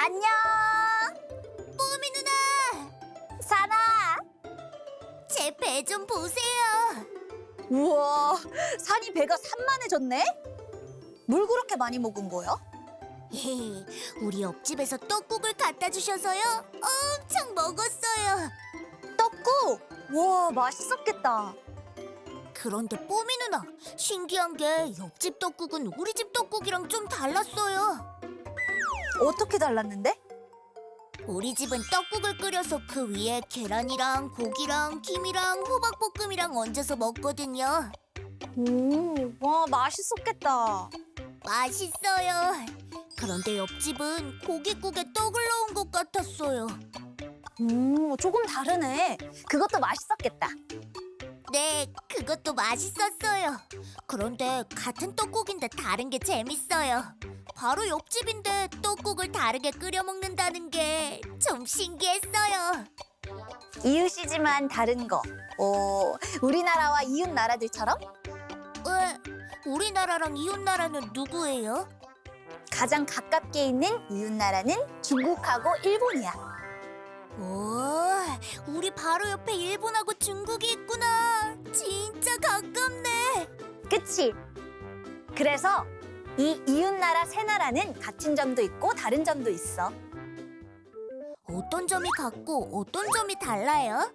안녕. 뽀미 누나! 산아. 제 배 좀 보세요. 우와, 산이 배가 산만해졌네? 물 그렇게 많이 먹은 거야? 우리 옆집에서 떡국을 갖다 주셔서요. 엄청 먹었어요. 떡국? 와, 맛있었겠다. 그런데 뽀미 누나, 신기한 게 옆집 떡국은 우리 집 떡국이랑 좀 달랐어요. 어떻게 달랐는데? 우리 집은 떡국을 끓여서 그 위에 계란이랑 고기랑 김이랑 호박볶음이랑 얹어서 먹거든요. 와, 맛있었겠다. 맛있어요. 그런데 옆집은 고깃국에 떡을 넣은 것 같았어요. 조금 다르네. 그것도 맛있었겠다. 네, 그것도 맛있었어요. 그런데 같은 떡국인데 다른 게 재밌어요. 바로 옆집인데 떡국을 다르게 끓여 먹는다는 게 좀 신기했어요. 이웃이지만 다른 거. 우리나라와 이웃 나라들처럼 왜? 우리나라랑 이웃나라는 누구예요? 가장 가깝게 있는 이웃 나라는 중국하고 일본이야. 오, 우리 바로 옆에 일본하고 중국이 있구나. 진짜 가깝네. 그치? 그래서 이 이웃 나라 세 나라는 같은 점도 있고 다른 점도 있어. 어떤 점이 같고 어떤 점이 달라요?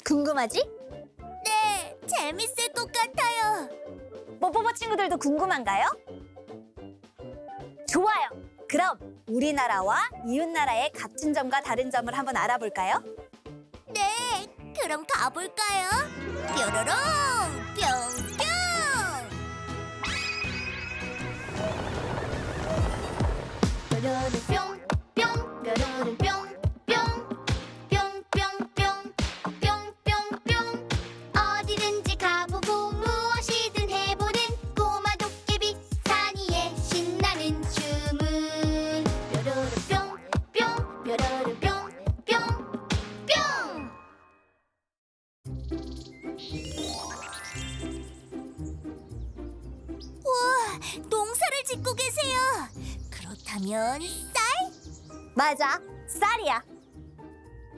궁금하지? 네, 재밌을 것 같아요. 뽀뽀뽀 친구들도 궁금한가요? 좋아요. 그럼 우리나라와 이웃 나라의 같은 점과 다른 점을 한번 알아볼까요? 네, 그럼 가볼까요? 뾰로롱 뿅뿅. 뾰로롱 뿅뿅 뾰로롱 뿅뿅 뿅뿅뿅 뿅뿅뿅 어디든지 가보고 무엇이든 해보는 꼬마 도깨비 산이의 신나는 주문 뾰로롱 뿅뿅 뾰로롱 뿅뿅뿅 우와, 농사를 짓고 계세요. 그렇다면 쌀? 맞아, 쌀이야.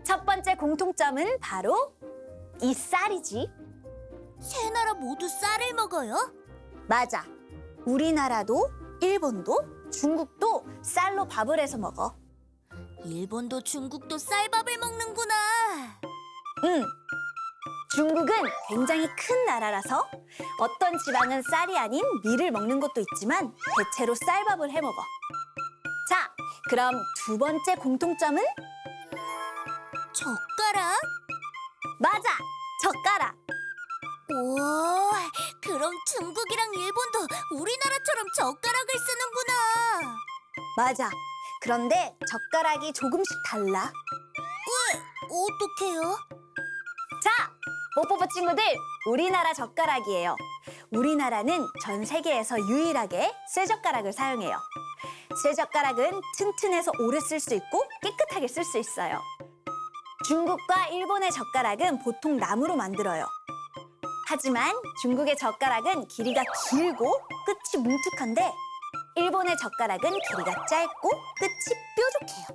첫 번째 공통점은 바로 이 쌀이지. 세 나라 모두 쌀을 먹어요? 맞아. 우리나라도, 일본도, 중국도 쌀로 밥을 해서 먹어. 일본도 중국도 쌀밥을 먹는구나. 응. 중국은 굉장히 큰 나라라서 어떤 지방은 쌀이 아닌 밀을 먹는 것도 있지만 대체로 쌀밥을 해 먹어. 자, 그럼 두 번째 공통점은? 젓가락? 맞아! 젓가락! 오, 그럼 중국이랑 일본도 우리나라처럼 젓가락을 쓰는구나. 맞아. 그런데 젓가락이 조금씩 달라. 어떡해요? 자, 뽀뽀뽀 친구들, 우리나라 젓가락이에요. 우리나라는 전 세계에서 유일하게 쇠젓가락을 사용해요. 쇠젓가락은 튼튼해서 오래 쓸 수 있고 깨끗하게 쓸 수 있어요. 중국과 일본의 젓가락은 보통 나무로 만들어요. 하지만 중국의 젓가락은 길이가 길고 끝이 뭉툭한데 일본의 젓가락은 길이가 짧고 끝이 뾰족해요.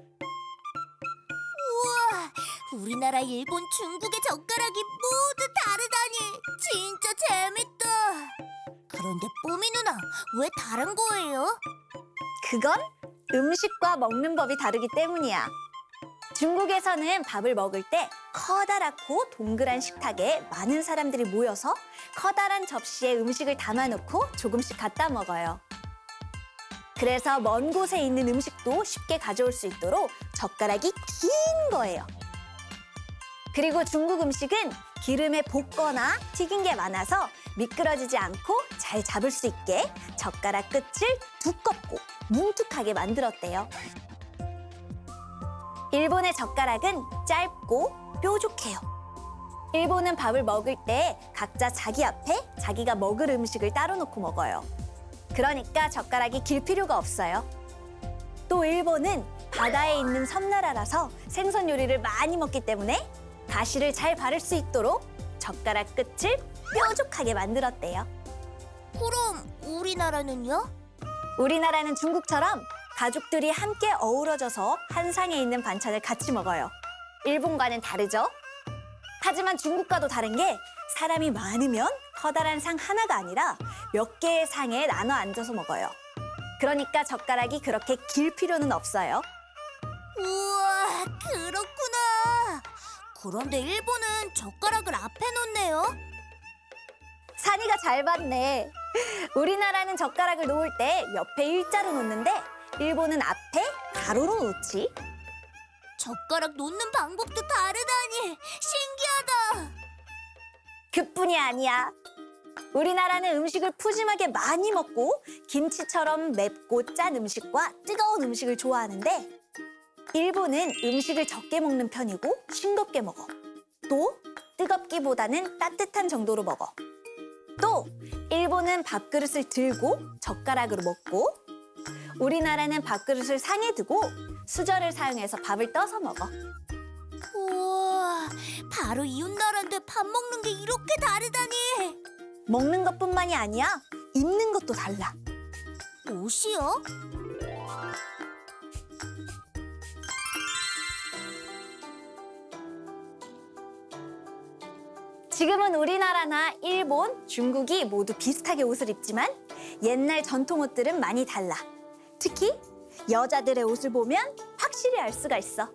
우와, 우리나라, 일본, 중국의 젓가락이 모두 다르다니 진짜 재밌다. 그런데 뽀미 누나, 왜 다른 거예요? 그건 음식과 먹는 법이 다르기 때문이야. 중국에서는 밥을 먹을 때 커다랗고 동그란 식탁에 많은 사람들이 모여서 커다란 접시에 음식을 담아놓고 조금씩 갖다 먹어요. 그래서 먼 곳에 있는 음식도 쉽게 가져올 수 있도록 젓가락이 긴 거예요. 그리고 중국 음식은 기름에 볶거나 튀긴 게 많아서 미끄러지지 않고 잘 잡을 수 있게 젓가락 끝을 두껍고 뭉툭하게 만들었대요. 일본의 젓가락은 짧고 뾰족해요. 일본은 밥을 먹을 때 각자 자기 앞에 자기가 먹을 음식을 따로 놓고 먹어요. 그러니까 젓가락이 길 필요가 없어요. 또 일본은 바다에 있는 섬나라라서 생선 요리를 많이 먹기 때문에 가시를 잘 바를 수 있도록 젓가락 끝을 뾰족하게 만들었대요. 그럼 우리나라는요? 우리나라는 중국처럼 가족들이 함께 어우러져서 한 상에 있는 반찬을 같이 먹어요. 일본과는 다르죠? 하지만 중국과도 다른 게 사람이 많으면 커다란 상 하나가 아니라 몇 개의 상에 나눠 앉아서 먹어요. 그러니까 젓가락이 그렇게 길 필요는 없어요. 우와, 그렇구나. 그런데 일본은 젓가락을 앞에 놓네요. 산이가 잘 봤네. 우리나라는 젓가락을 놓을 때 옆에 일자로 놓는데 일본은 앞에 가로로 놓지. 젓가락 놓는 방법도 다르다니 신기하다. 그뿐이 아니야. 우리나라는 음식을 푸짐하게 많이 먹고 김치처럼 맵고 짠 음식과 뜨거운 음식을 좋아하는데 일본은 음식을 적게 먹는 편이고 싱겁게 먹어. 또 뜨겁기보다는 따뜻한 정도로 먹어. 또 일본은 밥그릇을 들고 젓가락으로 먹고 우리나라는 밥그릇을 상에 두고 수저를 사용해서 밥을 떠서 먹어. 우와, 바로 이웃나라인데 밥 먹는 게 이렇게 다르다니. 먹는 것뿐만이 아니야. 입는 것도 달라. 옷이요? 지금은 우리나라나 일본, 중국이 모두 비슷하게 옷을 입지만 옛날 전통 옷들은 많이 달라. 특히 여자들의 옷을 보면 확실히 알 수가 있어.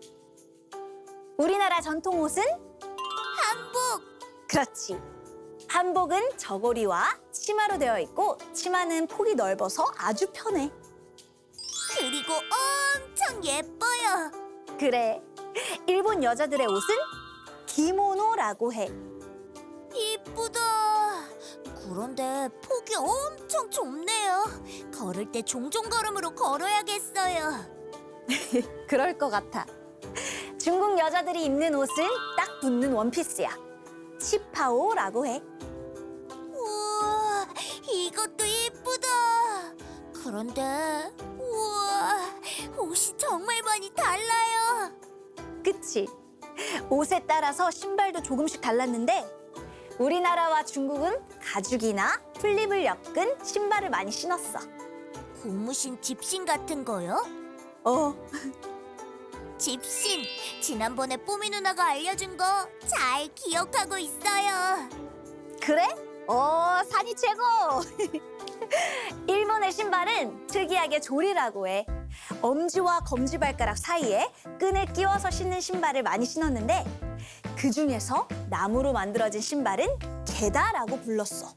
우리나라 전통 옷은 한복. 그렇지. 한복은 저고리와 치마로 되어 있고 치마는 폭이 넓어서 아주 편해. 그리고 엄청 예뻐요. 그래. 일본 여자들의 옷은 기모노라고 해. 이쁘다. 그런데 폭이 엄청 좁네요. 걸을 때 종종 걸음으로 걸어야겠어요. 그럴 것 같아. 중국 여자들이 입는 옷은 딱 붙는 원피스야. 치파오라고 해. 우와, 이것도 이쁘다. 그런데 우와, 옷이 정말 많이 달라요. 그치? 옷에 따라서 신발도 조금씩 달랐는데 우리나라와 중국은 가죽이나 플립을 엮은 신발을 많이 신었어. 고무신 집신 같은 거요? 어, 집신, 지난번에 뽀미 누나가 알려준 거 잘 기억하고 있어요. 그래? 산이 최고! 일본의 신발은 특이하게 조리라고 해. 엄지와 검지발가락 사이에 끈을 끼워서 신는 신발을 많이 신었는데 그 중에서 나무로 만들어진 신발은 게다라고 불렀어.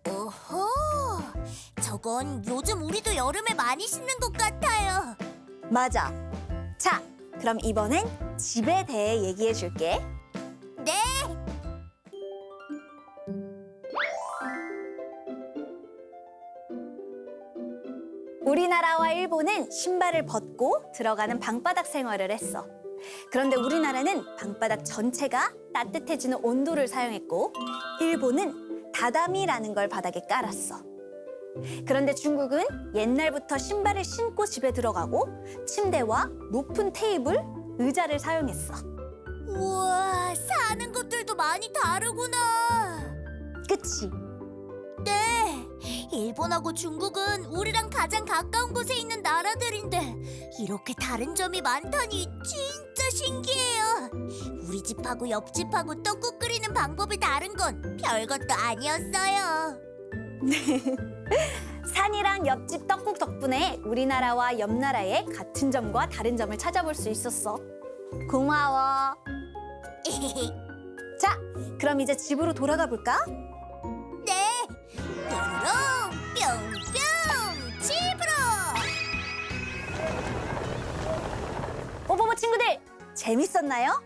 오호, 저건 요즘 우리도 여름에 많이 신는 것 같아요. 맞아. 자, 그럼 이번엔 집에 대해 얘기해 줄게. 네. 우리나라와 일본은 신발을 벗고 들어가는 방바닥 생활을 했어. 그런데 우리나라는 방바닥 전체가 따뜻해지는 온도를 사용했고 일본은 다다미라는 걸 바닥에 깔았어. 그런데 중국은 옛날부터 신발을 신고 집에 들어가고 침대와 높은 테이블, 의자를 사용했어. 우와, 사는 것들도 많이 다르구나. 그치? 네, 일본하고 중국은 우리랑 가장 가까운 곳에 있는 나라들인데 이렇게 다른 점이 많다니 진짜 신기해요. 우리 집하고 옆집하고 떡국 끓이는 방법이 다른 건 별것도 아니었어요. 산이랑 옆집 떡국 덕분에 우리나라와 옆나라의 같은 점과 다른 점을 찾아볼 수 있었어. 고마워. 자, 그럼 이제 집으로 돌아가 볼까? 네, 뾰로롱 뿅뿅 집으로. 뽀뽀뽀 친구들, 재밌었나요?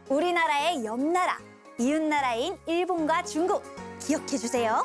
우리나라의 옆나라, 이웃나라인 일본과 중국 기억해 주세요.